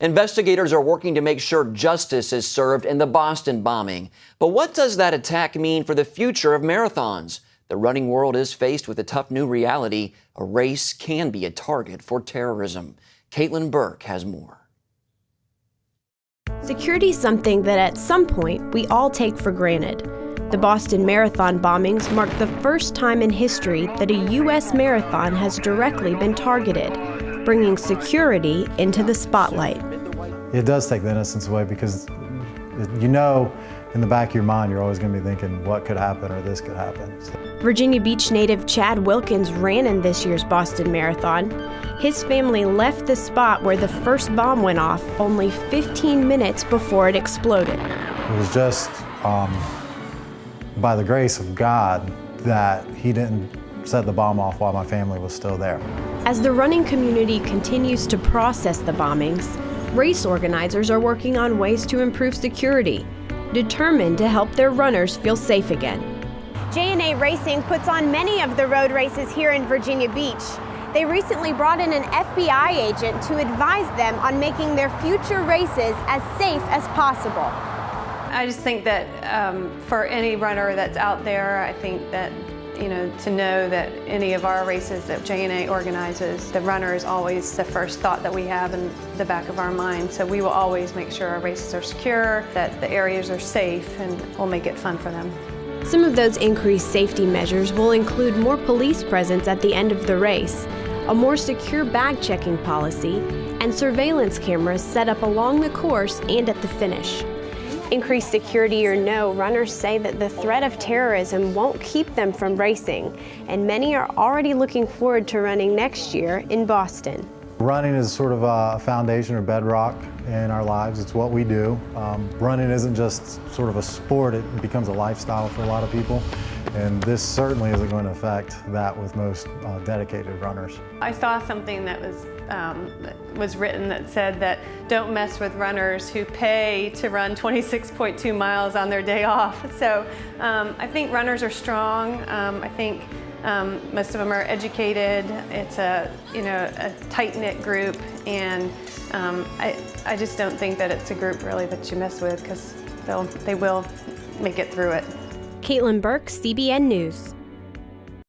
Investigators are working to make sure justice is served in the Boston bombing. But what does that attack mean for the future of marathons? The running world is faced with a tough new reality. A race can be a target for terrorism. Caitlin Burke has more. Security is something that at some point we all take for granted. The Boston Marathon bombings mark the first time in history that a U.S. marathon has directly been targeted, bringing security into the spotlight. It does take the innocence away because you know in the back of your mind you're always going to be thinking what could happen or this could happen. Virginia Beach native Chad Wilkins ran in this year's Boston Marathon. His family left the spot where the first bomb went off only 15 minutes before it exploded. It was just by the grace of God that he didn't set the bomb off while my family was still there. As the running community continues to process the bombings, race organizers are working on ways to improve security, determined to help their runners feel safe again. J&A Racing puts on many of the road races here in Virginia Beach. They recently brought in an FBI agent to advise them on making their future races as safe as possible. I just think that for any runner that's out there, I think that to know that any of our races that J&A organizes, the runner is always the first thought that we have in the back of our mind. So we will always make sure our races are secure, that the areas are safe, and we'll make it fun for them. Some of those increased safety measures will include more police presence at the end of the race, a more secure bag checking policy, and surveillance cameras set up along the course and at the finish. Increased security or no, runners say that the threat of terrorism won't keep them from racing, and many are already looking forward to running next year in Boston. Running is sort of a foundation or bedrock in our lives. It's what we do. Running isn't just sort of a sport, it becomes a lifestyle for a lot of people. And this certainly isn't going to affect that with most dedicated runners. I saw something that was written that said that don't mess with runners who pay to run 26.2 miles on their day off. So I think runners are strong. I think most of them are educated. It's a tight-knit group, and I just don't think that it's a group really that you mess with, because they will make it through it. Caitlin Burke, CBN News.